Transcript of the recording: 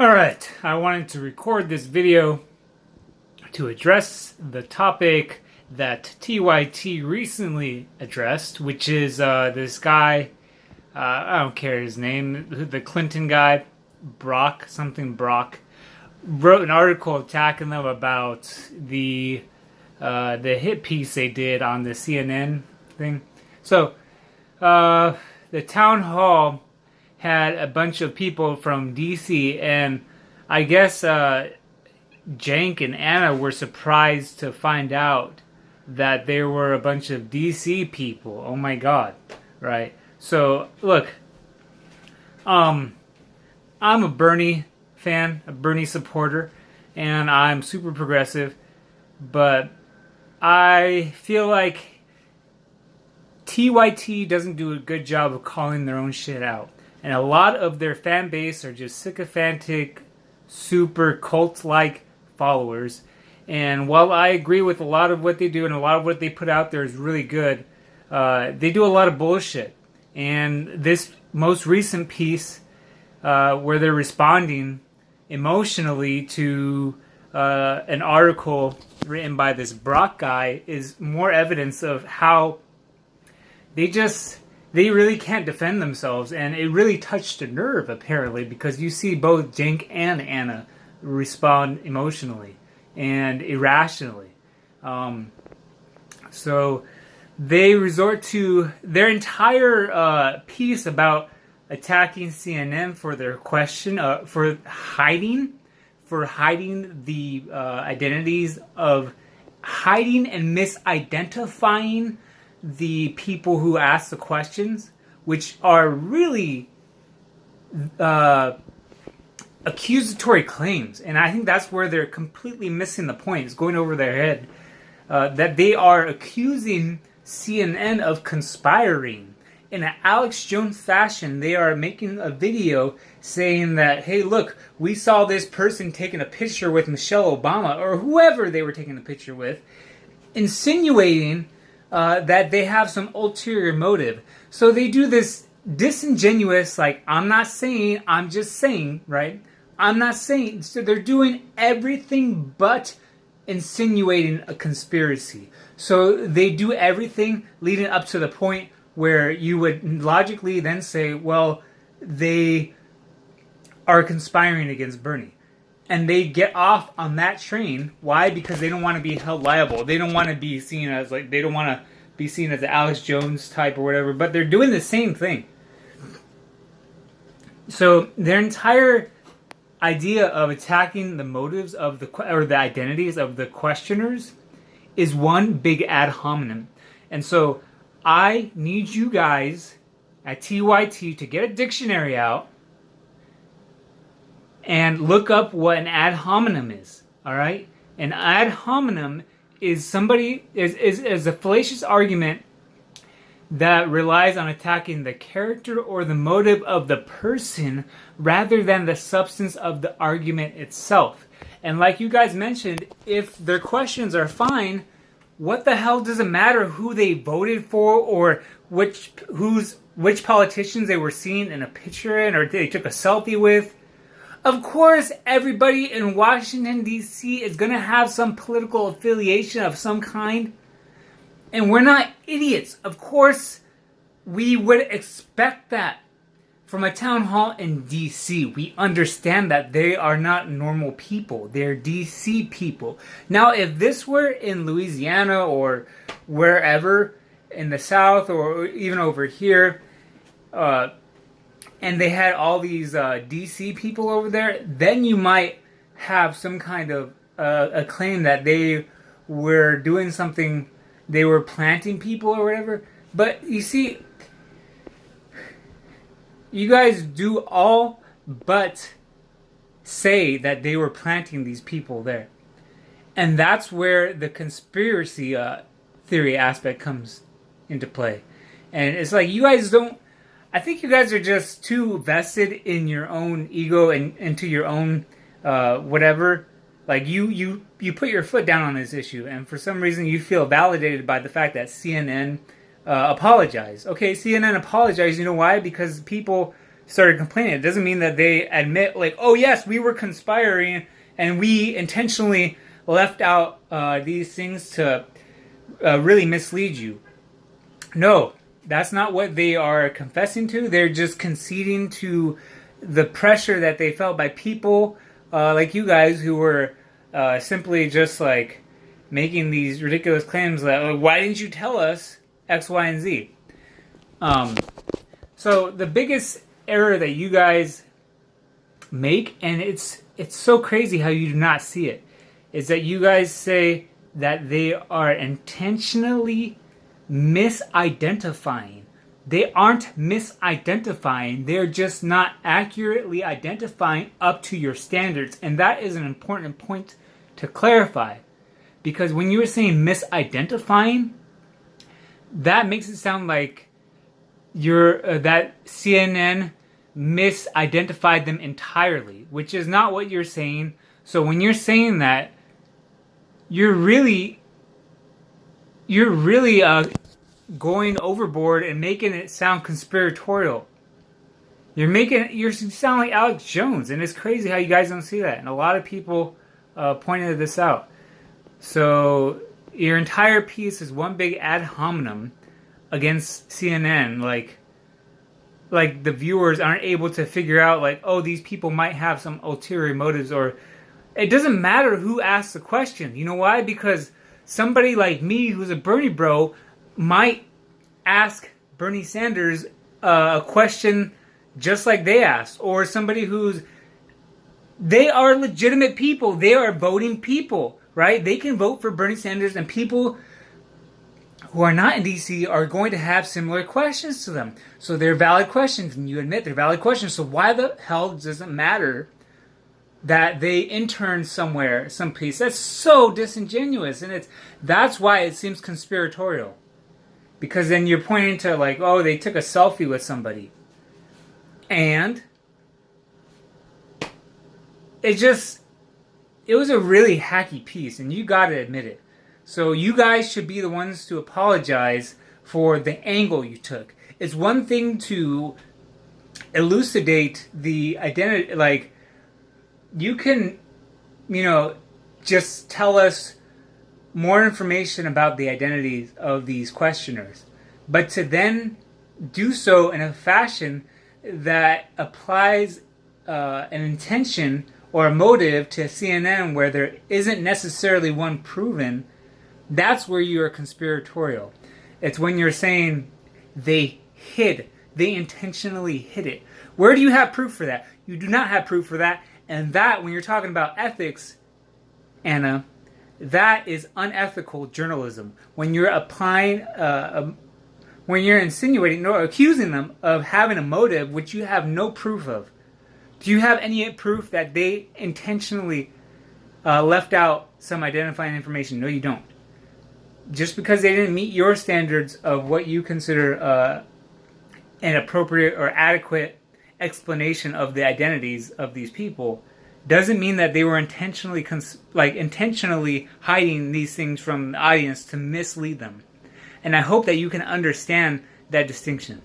Alright, I wanted to record this video to address the topic that TYT recently addressed, which is this guy, I don't care his name, the Clinton guy, Brock, wrote an article attacking them about the hit piece they did on the CNN thing. So, the town hall had a bunch of people from DC, and I guess Cenk and Anna were surprised to find out that there were a bunch of DC people. Oh my god, right? So, look, I'm a Bernie fan, a Bernie supporter, and I'm super progressive, but I feel like TYT doesn't do a good job of calling their own shit out. And a lot of their fan base are just sycophantic, super cult-like followers. And while I agree with a lot of what they do and a lot of what they put out there is really good, they do a lot of bullshit. And this most recent piece, where they're responding emotionally to an article written by this Brock guy, is more evidence of how they really can't defend themselves, and it really touched a nerve, apparently, because you see both Cenk and Anna respond emotionally and irrationally. So they resort to their entire piece about attacking CNN for their question, for hiding the identities of hiding and misidentifying the people who ask the questions, which are really accusatory claims. And I think that's where they're completely missing the point. It's going over their head. That they are accusing CNN of conspiring. In an Alex Jones fashion, they are making a video saying that, hey, look, we saw this person taking a picture with Michelle Obama, or whoever they were taking a picture with, insinuating that they have some ulterior motive. So they do this disingenuous, like, I'm not saying, I'm just saying, right? I'm not saying. So they're doing everything but insinuating a conspiracy. So they do everything leading up to the point where you would logically then say, well, they are conspiring against Bernie. And they get off on that train. Why? Because they don't want to be held liable. They don't want to be seen as, like, they don't want to be seen as the Alex Jones type or whatever. But they're doing the same thing. So their entire idea of attacking the motives of the identities of the questioners is one big ad hominem. And so I need you guys at TYT to get a dictionary out and look up what an ad hominem is. All right, an ad hominem is is a fallacious argument that relies on attacking the character or the motive of the person rather than the substance of the argument itself. And like you guys mentioned, if their questions are fine, what the hell does it matter who they voted for or which politicians they were seen in a picture in or they took a selfie with? Of course, everybody in Washington, D.C. is going to have some political affiliation of some kind. And we're not idiots. Of course, we would expect that from a town hall in D.C. We understand that they are not normal people. They're D.C. people. Now, if this were in Louisiana or wherever in the South or even over here, and they had all these DC people over there, then you might have some kind of a claim that they were doing something, they were planting people or whatever. But you see, you guys do all but say that they were planting these people there. And that's where the conspiracy theory aspect comes into play. And it's like, you guys don't, I think you guys are just too vested in your own ego and into your own whatever. Like you put your foot down on this issue, and for some reason you feel validated by the fact that CNN apologized. Okay, CNN apologized. You know why? Because people started complaining, it doesn't mean that they admit, like, oh yes, we were conspiring and we intentionally left out these things to really mislead you. No, that's not what they are confessing to. They're just conceding to the pressure that they felt by people like you guys who were simply just like making these ridiculous claims that, like, why didn't you tell us X, Y, and Z? So the biggest error that you guys make, and it's so crazy how you do not see it, is that you guys say that they are intentionally misidentifying. They aren't misidentifying, they're just not accurately identifying up to your standards. And that is an important point to clarify. Because when you were saying misidentifying, that makes it sound like that CNN misidentified them entirely, which is not what you're saying. So when you're saying that, you're really going overboard and making it sound conspiratorial. You sound like Alex Jones, and it's crazy how you guys don't see that. And a lot of people pointed this out. So your entire piece is one big ad hominem against CNN, like the viewers aren't able to figure out, like, oh, these people might have some ulterior motives, or it doesn't matter who asks the question. You know why? Because somebody like me, who's a Bernie bro, might ask Bernie Sanders a question just like they asked, or somebody they are legitimate people. They are voting people, right? They can vote for Bernie Sanders, and people who are not in DC are going to have similar questions to them. So they're valid questions, and you admit they're valid questions. So why the hell does it matter that they intern somewhere, someplace? That's so disingenuous, and that's why it seems conspiratorial. Because then you're pointing to, like, oh, they took a selfie with somebody. And it was a really hacky piece, and you gotta admit it. So you guys should be the ones to apologize for the angle you took. It's one thing to elucidate the identity, like, you can, just tell us more information about the identities of these questioners. But to then do so in a fashion that applies an intention or a motive to CNN where there isn't necessarily one proven, that's where you are conspiratorial. It's when you're saying they intentionally hid it. Where do you have proof for that? You do not have proof for that. And that, when you're talking about ethics, Anna, that is unethical journalism. When you're applying, when you're insinuating or accusing them of having a motive which you have no proof of. Do you have any proof that they intentionally left out some identifying information? No, you don't. Just because they didn't meet your standards of what you consider an appropriate or adequate explanation of the identities of these people doesn't mean that they were intentionally hiding these things from the audience to mislead them. And I hope that you can understand that distinction.